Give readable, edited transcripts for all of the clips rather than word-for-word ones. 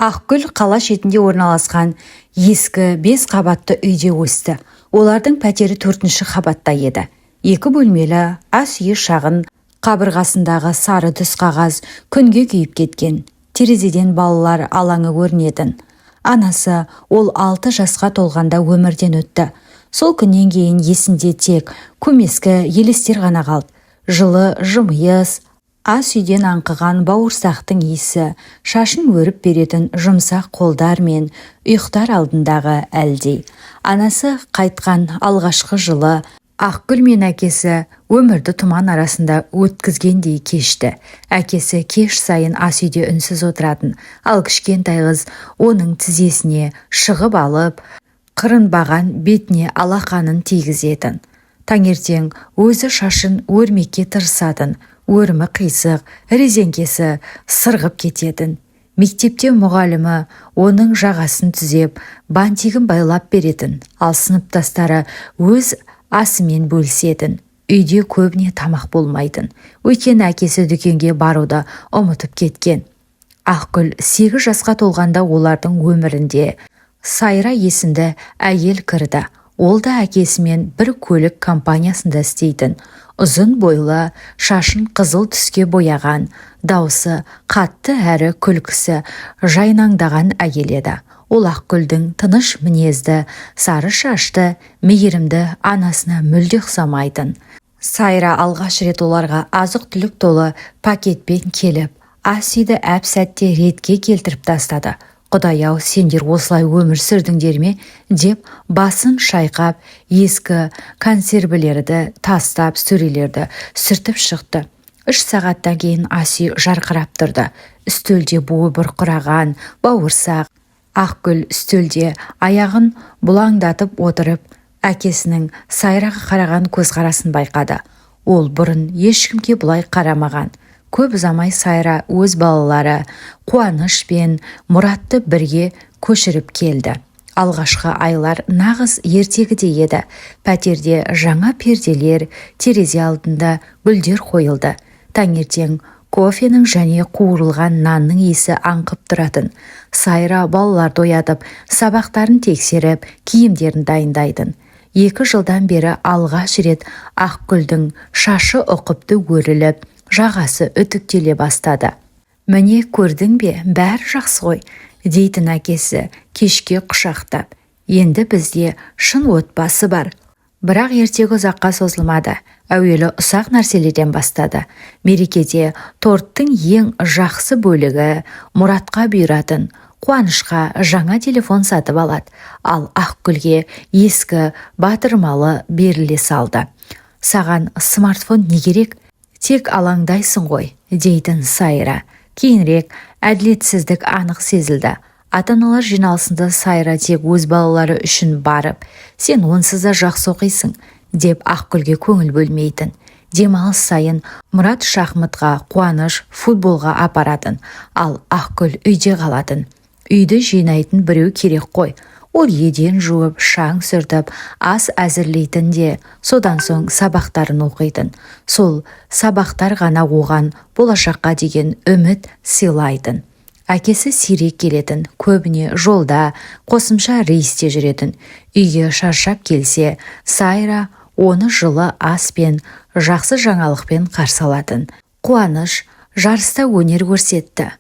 Ақгүл қала шетінде орналасқан ескі 5 қабатты үйде өсті. Олардың пәтері 4-ші қабатта еді. 2 бөлмелі, ас үй шағын, қабырғасындағы сары түс қағаз күнге күйіп кеткен. Терезеден балалар алаңы көрінетін. Анасы ол 6 жасқа толғанда өмірден өтті. Сол күннен кейін есінде тек көмескі елестер ғана қалды. Жылы жымиыс, ас үйден аңқыған бауырсақтың иісі, шашын өріп беретін жұмсақ қолдар мен ұйықтар алдындағы әлдей. Анасы қайтқан алғашқы жылы Ақгүл мен әкесі өмірді тұман арасында өткізгендей кешті. Әкесі кеш сайын ас үйде үнсіз отыратын, ал кішкентай қыз оның тізесіне шығып алып, қырынбаған бетіне алақанын тигізетін. Таңертең өзі шашын өрмекке тырысатын, өрімі қисық, резеңкесі сырғып кететін. Мектепте мұғалімі оның жағасын түзеп, бантигін байлап беретін, ал сыныптастары өз асымен бөлісетін. Үйде көбіне тамақ болмайтын. Өйткені әкесі дүкенге баруды ұмытып кеткен. Ақгүл 8 жасқа толғанда олардың өмірінде Сайра есімді әйел кірді. Ол да әкесімен бір көлік компаниясында істейтін. Ұзын бойлы, шашын қызыл түске бояған, даусы қатты әрі күлкісі жайнаңдаған әйел еді. Ол Ақгүлдің тыныш мінезді, сары шашты, мейірімді анасына мүлде ұқсамайтын. Сайра алғаш рет оларға азық-түлік толы пакетпен келіп, ас үйді әп-сәтте ретке келтіріп тастады. Құдай-ау, сендер осылай өмір сүрдіңдер ме? Деп басын шайқап, ескі консервілерді тастап, сөрелерді сүртіп шықты. 3 сағаттан кейін ас үй жарқырап тұрды. Үстелде буы бұрқыраған, бауырсақ. Ақгүл үстелде аяғын бұлаңдатып отырып, әкесінің Сайраға қараған көзқарасын байқады. Ол бұрын ешкімге бұлай қарамаған. Көп ұзамай Сайра өз балалары Қуаныш пен Мұратты бірге көшіріп келді. Алғашқы айлар нағыз ертегідей еді. Пәтерде жаңа перделер, терезе алдында гүлдер қойылды. Таңертең кофенің және қуырылған нанның иісі аңқып тұратын. Сайра балаларды оятып, сабақтарын тексеріп, киімдерін дайындайтын. 2 жылдан бері алғаш рет Ақгүлдің шашы ұқыпты өріліп, жағасы үтіктеле бастады. Міне көрдің бе, бәрі жақсы ғой, дейтін әкесі кешке құшақтап. Енді бізде шын отбасы бар. Бірақ ертегі ұзаққа созылмады. Әуелі ұсақ нәрселерден бастады. Мерекеде торттың ең жақсы бөлігі Мұратқа бұйыратын. Қуанышқа жаңа телефон сатып алады, ал Ақгүлге ескі батырмалы беріле салды. Саған смартфон не керек? Тек алаңдайсың ғой, дейтін Сайра. Кейінірек әділетсіздік анық сезілді. Ата-аналар жиналысында Сайра тек өз балалары үшін барып, сен онсыз да жақсы оқисың, деп Ақгүлге көңіл бөлмейтін. Демалыс сайын Мұрат шахматқа, Қуаныш футболға апаратын, ал Ақгүл үйде қалатын. Үйді жинайтын біреу керек қой. Ол еден жуып, шаң сүртіп, ас әзірлейтін де, содан соң сабақтарын оқитын. Сол сабақтар ғана оған болашаққа деген үміт сыйлайтын. Әкесі сирек келетін, көбіне жолда, қосымша рейсте жүретін. Үйге шаршап келсе, Сайра оны жылы аспен, жақсы жаңалықпен қарсы алатын. Қуаныш жарыста өнер көрсетті.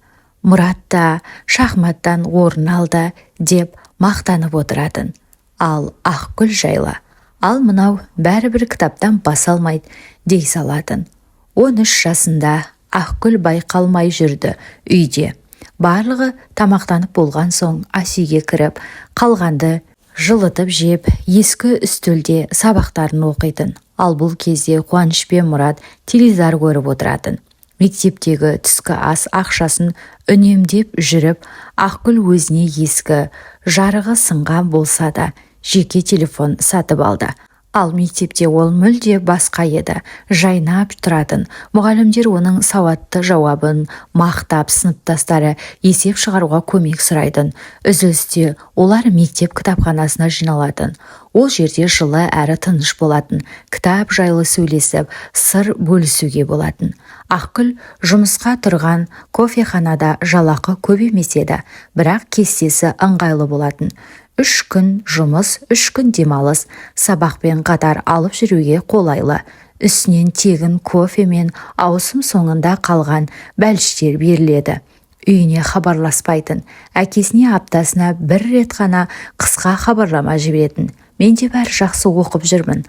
Мұрат та шахматтан орын алды деп мақтанып отыратын. Ал Ақгүл жайлы, ал мынау бәрібір кітаптан баса алмайды дей салатын. 13 жасында Ақгүл байқалмай жүрді үйде. Барлығы тамақтанып болған соң ас үйге кіріп, қалғанды жылытып жеп, ескі үстелде сабақтарын оқитын. Ал бұл кезде Қуаныш пен Мұрат теледидар көріп отыратын. Мектептегі түскі ас ақшасын үнемдеп жүріп, Ақгүл өзіне ескі, жарығы сынған болса да, жеке телефон сатып алды. Ал мектепте ол мүлде басқа еді. Жайнап тұратын. Мұғалімдер оның сауатты жауабын мақтап, сыныптастары есеп шығаруға көмек сұрайтын. Үзілісте олар мектеп кітапханасына жиналатын. Ол жерде жылы әрі тыныш болатын. Кітап жайлы сөйлесіп, сыр бөлісуге болатын. Ақгүл жұмысқа тұрған кофеханада жалақы көп емес еді, бірақ кестесі ыңғайлы болатын. 3 күн жұмыс, 3 күн демалыс, сабақпен қатар алып жүруге қолайлы. Үстінен тегін кофе мен ауысым соңында қалған бәліштер беріледі. Үйіне хабарласпайтын. Әкесіне аптасына 1 рет қана қысқа хабарлама жіберетін. Мен де бәрі жақсы оқып жүрмін.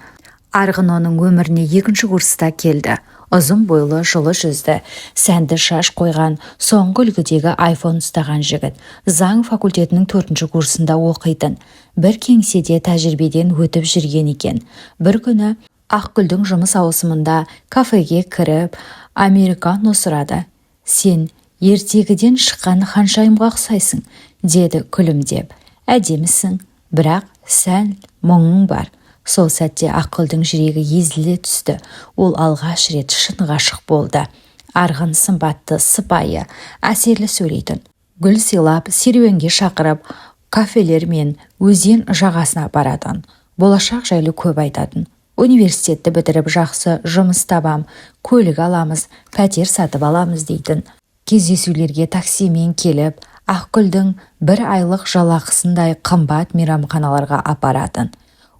Арғын оның өміріне 2-ші курста келді. Ұзын бойлы, жылы жүзді, сәнді шаш қойған, соңғы үлгідегі iPhone ұстаған жігіт. Заң факультетінің 4-ші курсында оқитын. Бір кеңседе тәжірибеден өтіп жүрген екен. Бір күні Ақгүлдің жұмыс ауысымында кафеге кіріп, американо сұрады. Сен ертегіден шыққан ханшайымға ұқсайсың, деді күлімдеп. Әдемісің, бірақ сәл мұңың бар. Сол сәтте Ақгүлдің жүрегі езіле түсті. Ол алғаш рет шын ғашық болды. Арғын сымбатты, сыпайы, әсерлі сөйлейтін. Гүл сыйлап, серуенге шақырып, кафелер мен өзен жағасына баратын. Болашақ жайлы көп айтатын. Университетті бітіріп жақсы жұмыс табам, көлік аламыз, пәтер сатып аламыз дейтін. Кездесулерге таксимен келіп, Ақгүлдің 1 айлық жалақысындай қымбат мейрамханаларға апаратын.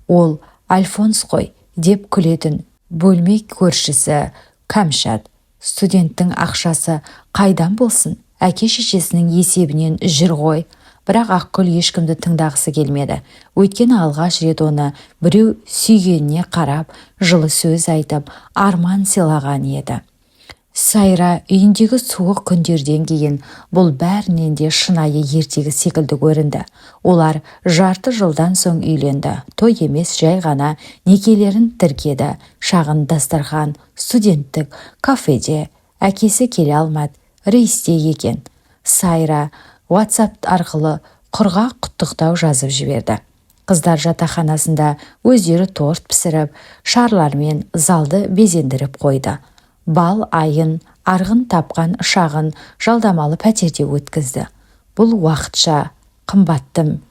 Ол Альфонс қой деп күлетін. Бөлме көршісі Кәмшат. Студенттің ақшасы қайдан болсын? Әке-шешесінің есебінен жүр ғой. Бірақ Ақгүл ешкімді тыңдағысы келмеді. Өйткені алғаш рет оны біреу сүйгеніне қарап, жылы сөз айтып, арман сыйлаған еді. Сайра үйіндегі суық күндерден кейін бұл бәрінен де шынайы ертегі секілді көрінді. Олар жарты жылдан соң үйленді. Той емес, жай ғана некелерін тіркеді. Шағын дастархан, студенттік кафеде. Әкесі келе алмады, рейсте екен. Сайра WhatsApp арқылы құрғақ құттықтау жазып жіберді. Қыздар жатақханасында өздері торт пісіріп, шарлармен залды безендіріп қойды. Бал айын Арғын тапқан шағын жалдамалы пәтерде өткізді. Бұл уақытша, қымбаттым,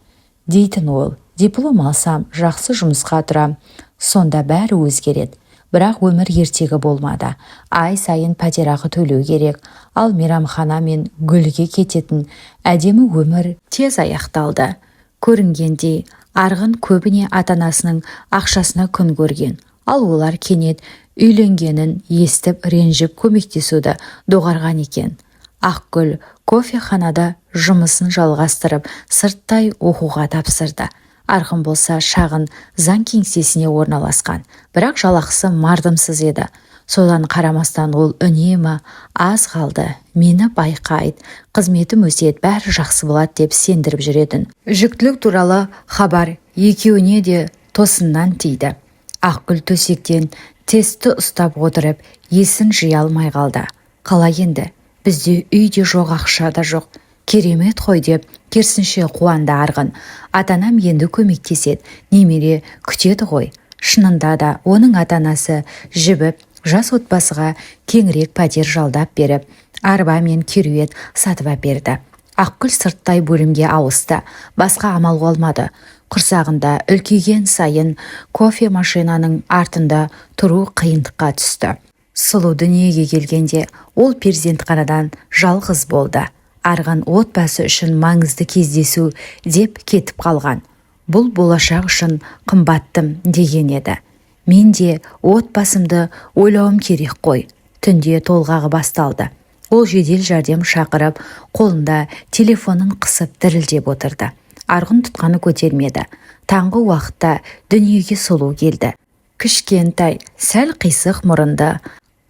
дейтін ол. Диплом алсам, жақсы жұмысқа тұрам, сонда бәрі өзгереді. Бірақ өмір ертегі болмады. Ай сайын пәтерақы төлеу керек, ал мейрамхана мен гүлге кететін әдемі өмір тез аяқталды. Көрінгендей, Арғын көбіне ата-анасының ақшасына күн көрген. Ал олар кенет үйленгенін естіп ренжіп көмектесуді доғарған екен. Ақгүл кофеханада жұмысын жалғастырып, сырттай оқуға тапсырды. Арғын болса шағын заң кеңсесіне орналасқан, бірақ жалақысы мардымсыз еді. Содан қарамастан ол үнемі аз қалды, мені байқайды, қызметім өседі, бәрі жақсы болады деп сендіріп жүретін. Жүктілік туралы хабар екеуіне де тосыннан тиді. Ақгүл төсектен тесті ұстап отырып, есін жия алмай қалды. Қалай енді? Бізде үйде жоқ, ақша да жоқ. Керемет қой деп, керісінше қуанды Арғын. Атанам енді көмектеседі, немере күтеді ғой. Шынында да оның ата-анасы жібіп, жас отбасыға кеңірек пәтер жалдап беріп, арба мен керует сатып берді. Ақгүл сырттай бөлімге ауысты, басқа амал болмады. Құрсағында үлкейген сайын кофе машинаның артында тұру қиындыққа түсті. Сұлу дүниеге келгенде ол перзентханадан жалғыз болды. Арғын отбасы үшін маңызды кездесу деп кетіп қалған. Бұл болашақ үшін қымбаттым деген еді. Мен де отбасымды ойлауым керек қой. Түнде толғағы басталды. Ол жедел жәрдем шақырып, қолында телефонын қысып дірілдеп отырды. Арғын тұтқаны көтермеді. Таңғы уақытта дүниеге сұлу келді. Кішкентай, сәл қисық мұрынды,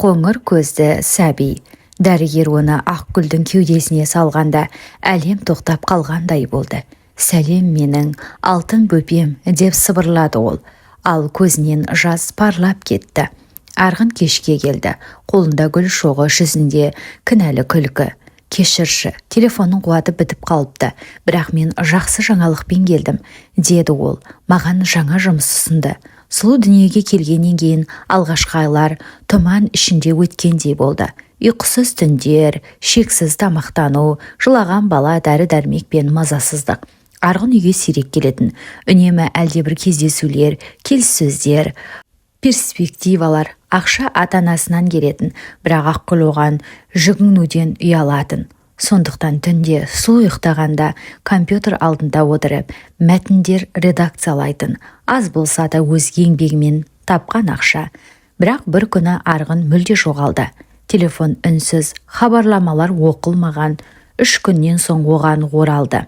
қоңыр көзді сәби. Дәрігер оны Ақгүлдің кеудесіне салғанда әлем тоқтап қалғандай болды. Сәлем менің алтын бөпем деп сыбырлады ол. Ал көзінен жас парлап кетті. Арғын кешке келді. Қолында гүл шоғы, жүзінде кінәлі күлкі. Кешірші, телефонның қуаты бітіп қалыпты, бірақ мен жақсы жаңалықпен келдім, деді ол. Маған жаңа жұмыс ұсынды. Сұлу дүниеге келгеннен кейін алғашқы айлар тұман ішінде өткендей болды. Ұйқысыз түндер, шексіз тамақтану, жылаған бала, дәрі-дәрмекпен мазасыздық. Арғын үйге сирек келетін, үнемі әлдебір кездесулер, келіссөздер, перспективалар, ақша ата-анасынан келетін, бірақ Ақгүл оған жүгінуден ұялатын. Сондықтан түнде сұлу ұйықтағанда компьютер алдында отырып, мәтіндер редакциялайтын, аз болса да өз еңбегімен тапқан ақша. Бірақ бір күні Арғын мүлде жоғалды. Телефон үнсіз, хабарламалар оқылмаған. 3 күннен соң оған оралды.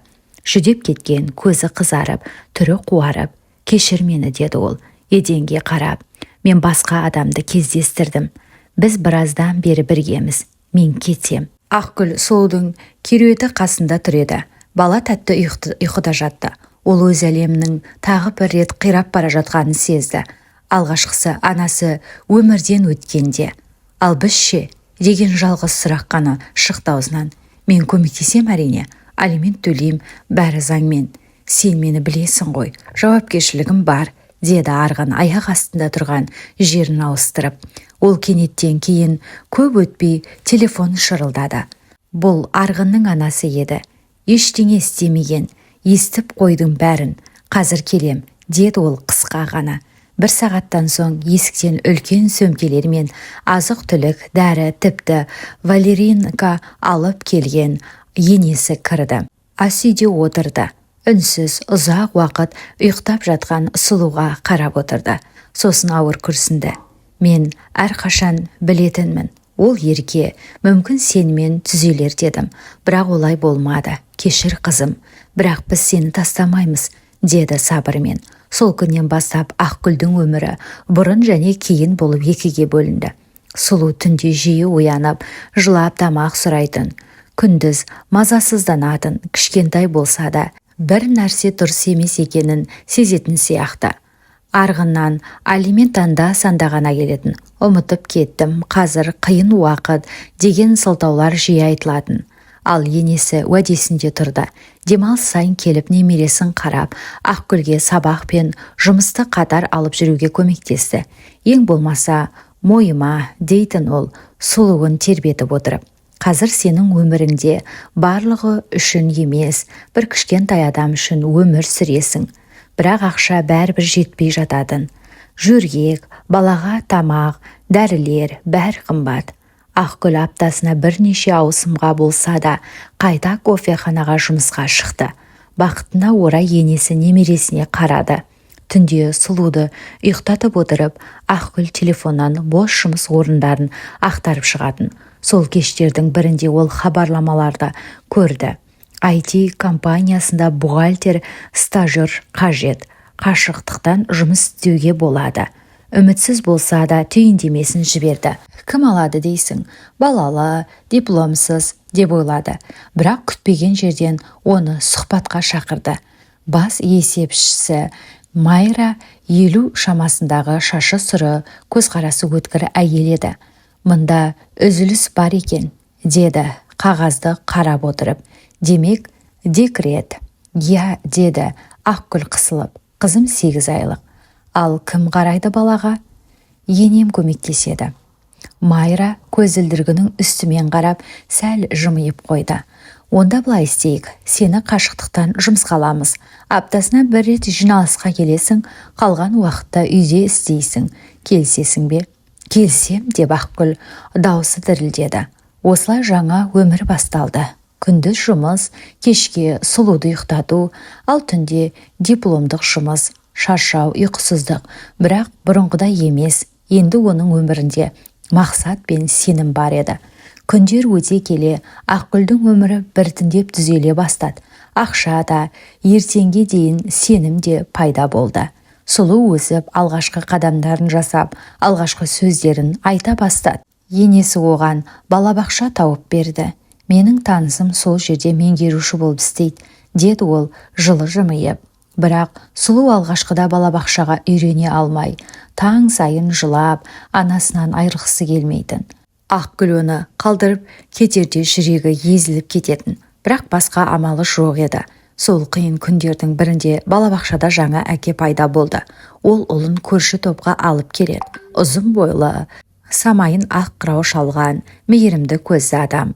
Жүдеп кеткен, көзі қызарып, түрі қуарып, кешір мені деді ол, еденге қарап. Мен басқа адамды кездестірдім. Біз біраздан бері біргеміз. Мен кетем. Ақгүл сұлудың кереуеті қасында тұр еді. Бала тәтті ұйқыда жатты. Ол өз әлемнің тағы бір рет қирап бара жатқанын сезді. Алғашқысы анасы өмірден өткенде. Ал біз ше деген жалғыз сұрақ қана шықты аузынан. Мен көмектесем әрине, алимент төлейм, бәрі заңмен. Сен мені білесің ғой, жауапкершілігім бар, деді Арғын аяқ астында тұрған жерін ауыстырып. Ол кенеттен кейін көп өтпей телефон шырылдады. Бұл Арғынның анасы еді. Ештеңе істемеген, естіп қойдың бәрін. Қазір келем, деді ол қысқа ғана. 1 сағаттан соң есіктен үлкен сөмкелермен азық түлік, дәрі, тіпті валеринка алып келген енесі кірді. Ас үйде отырды. Үнсіз ұзақ уақыт ұйықтап жатқан сұлуға қарап отырды. Сосын ауыр күрсінді. Мен әрқашан білетінмін. Ол ерке, мүмкін сенімен түзелер дедім. Бірақ олай болмады. Кешір қызым, бірақ біз сені тастамаймыз, деді сабырмен. Сол күннен бастап Ақгүлдің өмірі бұрын және кейін болып екіге бөлінді. Сұлу түнде жиі оянып, жылап тамақ сұрайтын. Күндіз мазасызданатын, кішкентай болса да, бір нәрсе дұрыс емес екенін сезетін сияқты. Арғыннан алимент анда-санда ғана келетін. Ұмытып кеттім, қазір қиын уақыт деген сылтаулар жиі айтылатын. Ал енесі уәдесінде тұрды. Демалыс сайын келіп немересін қарап, Ақгүлге сабақ пен жұмысты қатар алып жүруге көмектесті. Ең болмаса, мойыма дейтін ол, сұлуын тербетіп отырып. Қазір сенің өміріңде барлығы үшін емес, бір кішкентай адам үшін өмір сүресің. Бірақ ақша бәрібір жетпей жататын. Жүргек, балаға тамақ, дәрілер, бәр қымбат. Ақгүл аптасына бірнеше ауысымға болса да, қайта кофеханаға жұмысқа шықты. Бақытына орай енесі немересіне қарады. Түнде сұлуды ұйықтатып отырып, Ақгүл телефоннан бос жұмыс орындарын ақтарып шығатын. Сол кештердің бірінде ол хабарламаларды көрді. IT компаниясында бухгалтер, стажер қажет. Қашықтықтан жұмыс істеуге болады. Үмітсіз болса да түйіндемесін жіберді. Кім алады дейсің? Балалы, дипломсыз деп ойлады. Бірақ күтпеген жерден оны сұхбатқа шақырды. Бас есепшісі Майра 50 шамасындағы, шашы сұры, көзқарасы өткір әйел еді. Мұнда үзіліс бар екен, деді қағазды қарап отырып. Демек, декрет. Я, деді Ақгүл қысылып. Қызым 8 айлық. Ал кім қарайды балаға? Енем көмектеседі. Майра көзілдіргінің үстімен қарап, сәл жымиып қойды. Онда былай істейік, сені қашықтықтан жұмысқа аламыз. Аптасына 1 рет жиналысқа келесің, қалған уақытта үйде істейсің. Келісесің бе? Келсем, деп Ақгүл даусы дірілдеді. Осылай жаңа өмір басталды. Күндіз жұмыс, кешке сұлуды ұйықтату, ал түнде дипломдық жұмыс, шаршау, ұйқысыздық. Бірақ бұрынғыдай емес, енді оның өмірінде мақсат пен сенім бар еді. Күндер өте келе, Ақгүлдің өмірі біртіндеп түзеле бастады. Ақша да, ертеңге дейін сенім де пайда болды. Сұлу өсіп, алғашқы қадамдарын жасап, алғашқы сөздерін айта бастады. Енесі оған балабақша тауып берді. Менің танысым сол жерде меңгеруші болып істейді, деді ол жылы жымиып. Бірақ сұлу алғашқыда балабақшаға үйрене алмай, таң сайын жылап, анасынан айырғысы келмейтін. Ақгүл оны қалдырып кетерде жүрегі езіліп кететін. Бірақ басқа амалы жоқ еді. Сол қиын күндердің бірінде балабақшада жаңа әке пайда болды. Ол ұлын көрші топқа алып келеді. Ұзын бойлы, самайын ақ қырау шалған, мейірімді көзді адам.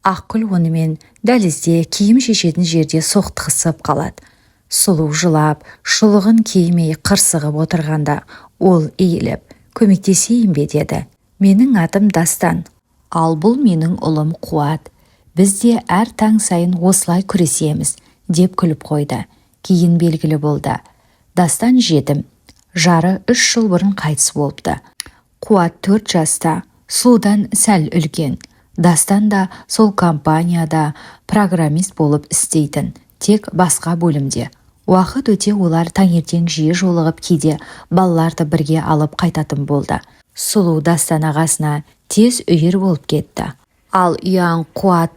Ақгүл онымен дәлізде киім шешетін жерде соқтығысып қалады. Сұлу жылап, шұлығын киімей қырсығып отырғанда, ол иіліп, көмектесейін бе деді. Менің атым Дастан, ал бұл менің ұлым Қуат. Бізде әр таң сайын осылай күресеміз, деп күліп қойды. Кейін белгілі болды. Дастан жетім. Жары 3 жыл бұрын қайтыс болыпты. Қуат 4 жаста, Сұлудан сәл үлкен. Дастан да сол компанияда программист болып істейтін, тек басқа бөлімде. Уақыт өте олар таңертең жиі жолығып, кейде балаларды бірге алып қайтатын болды. Сұлу Дастан ағасына тез үйір болып кетті. Ал ұяң Қуат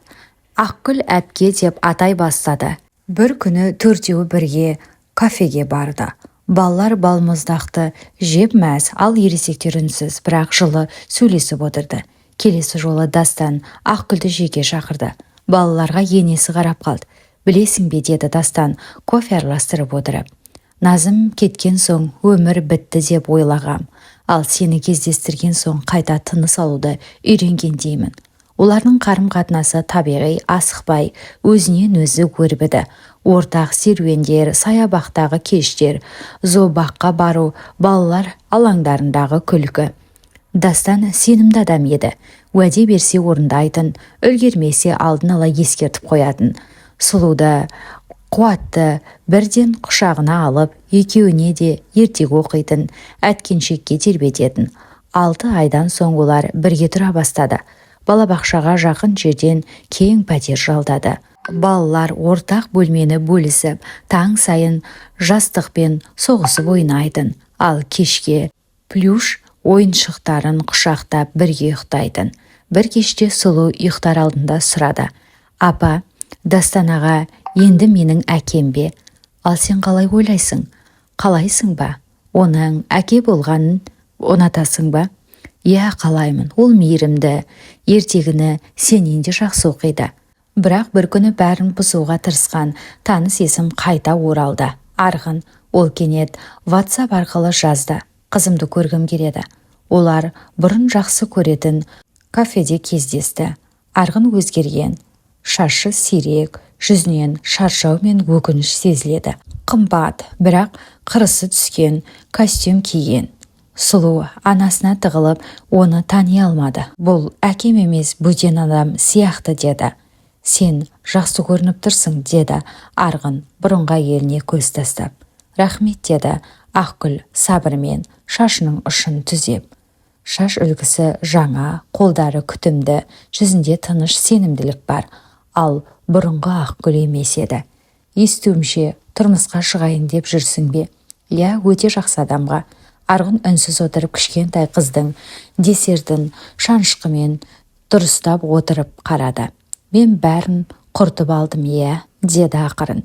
Ақгүл әпке деп атай бастады. Бір күні төртеуі бірге кафеге барды. Балалар балмұздақты жеп мәз, ал ересектер үнсіз, бірақ жылы сөйлесіп отырды. Келесі жолы Дастан Ақгүлді жеке шақырды. Балаларға енесі қарап қалды. Білесің бе, деді Дастан кофе араластырып отырып. Назым кеткен соң өмір бітті деп ойлағам, ал сені кездестірген соң қайта тыныс алуды үйренген деймін. Олардың қарым-қатынасы табиғи, асықпай, өзінен өзі өрбіді. Ортақ серуендер, саябақтағы кештер, зообаққа бару, балалар алаңдарындағы күлкі. Дастан сенімді адам еді. Уәде берсе орындайтын, үлгермесе алдын ала ескертіп қоятын. Сұлуды, Қуатты бірден құшағына алып, екеуіне де ертегі оқитын, әткеншекке тербететін. 6 айдан соң олар бірге тұра бастады. Балабақшаға жақын жерден кең пәтер жалдады. Балалар ортақ бөлмені бөлісіп, таң сайын жастықпен соғысып ойнайтын, ал кешке плюш ойыншықтарын құшақтап бірге ұйықтайтын. Бір кеште Сұлу ұйықтар алдында сұрады. Апа, Дастан аға енді менің әкем бе? Ал сен қалай ойлайсың? Қалайсың ба? Оның әке болғанын ұнатасың ба? Иә, қалаймын. Ол мейірімді, ертегіні сенен де жақсы оқиды. Бірақ бір күні бәрін бұзуға тырысқан таныс есім қайта оралды. Арғын. Ол кенет WhatsApp арқылы жазды. Қызымды көргім келеді. Олар бұрын жақсы көретін кафеде кездесті. Арғын өзгерген. Шашы сирек, жүзінен шаршау мен өкініш сезіледі. Қымбат, бірақ қырысы түскен костюм киген. Сұлу анасына тығылып, оны тани алмады. Бұл әкем емес, бөтен адам сияқты деді. Сен жақсы көрініп тұрсың, деді Арғын бұрынғы еліне көз тастап. Рахмет, деді Ақгүл сабырмен шашының ұшын түзеп. Шаш үлгісі жаңа, қолдары күтімді, жүзінде тыныш сенімділік бар. Ал бұрынғы Ақгүл емес еді. Естуімше тұрмысқа шығайын деп жүрсің бе? Иә, өте жақсы адамға. Арғын үнсіз отырып кішкентай қыздың десердің шанышқымен дұрыстап отырып қарады. Мен бәрін құртып алдым, иә, деді ақырын.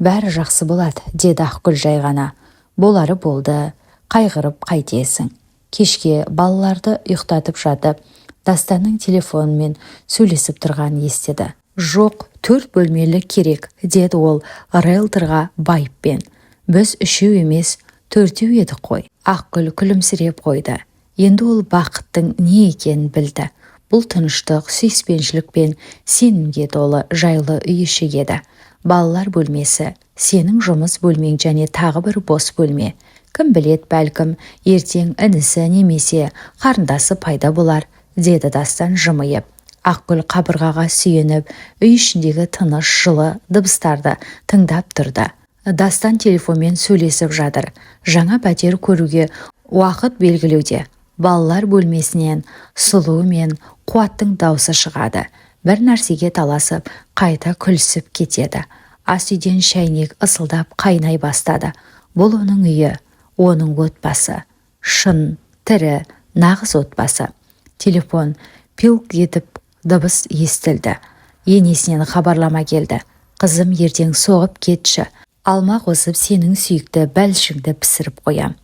Бәрі жақсы болады, деді Ақгүл жай ғана. Болары болды, қайғырып қайтесің. Кешке балаларды ұйықтатып жатып, Дастанның телефонымен сөйлесіп тұрғанын естіді. Жоқ, 4 бөлмелі керек, деді ол риэлторға байыппен. Біз 3 емес, 4 едік қой. Ақгүл күлімсіреп қойды. Енді ол бақыттың не екенін білді. Бұл тыныштық, сүйіспеншілік пен сенімге толы жайлы үй іші еді. Балалар бөлмесі, сенің жұмыс бөлмең және тағы бір бос бөлме. Кім білет, бәлкім ертең інісі немесе қарындасы пайда болар, деді Дастан жымиып. Ақгүл қабырғаға сүйеніп, үй ішіндегі тыныш жылы дыбыстарды тыңдап тұрды. Дастан телефонмен сөйлесіп жатыр. Жаңа пәтер көруге уақыт белгілеуде. Балалар бөлмесінен Сұлу мен Қуаттың даусы шығады. Бір нәрсеге таласып, қайта күлісіп кетеді. Ас үйден шәйнек ысылдап қайнай бастады. Бұл оның үйі, оның отбасы. Шын, тірі, нағыз отбасы. Телефон пилк етіп дыбыс естілді. Енесінен хабарлама келді. Қызым, ертең соғып кетші. Алма қосып сенің сүйікті бәлшіңді пісіріп қоям.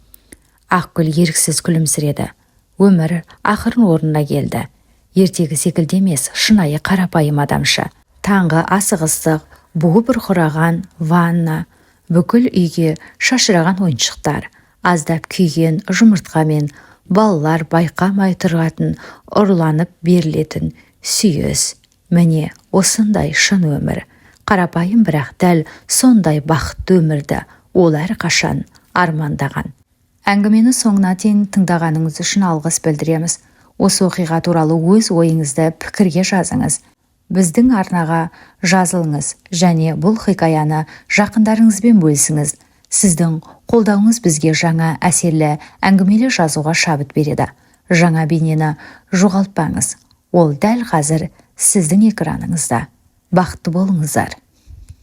Ақгүл еріксіз күлімсіреді. Өмір ақырын орнына келді. Ертегі секілді емес, шынайы қарапайым адамша. Таңғы асығыстық, буы бұрқыраған ванна, бүкіл үйге шашыраған ойыншықтар, аздап күйген жұмыртқа мен балалар байқамай тұрғатын ұрланып берілетін сүйіс. Міне осындай шын өмір. Қарапайым бірақ дәл сондай бақытты өмірді ол әрқашан армандаған. Әңгімені соңына дейін тыңдағаныңыз үшін алғыс білдіреміз. Осы оқиға туралы өз ойыңызды пікірге жазыңыз. Біздің арнаға жазылыңыз және бұл хикаяны жақындарыңызбен бөлісіңіз. Сіздің қолдауыңыз бізге жаңа әсерлі әңгімелі жазуға шабыт береді. Жаңа бейнені жоғалтпаңыз. Ол дәл қазір сіздің экраныңызда. Бақытты болыңыздар.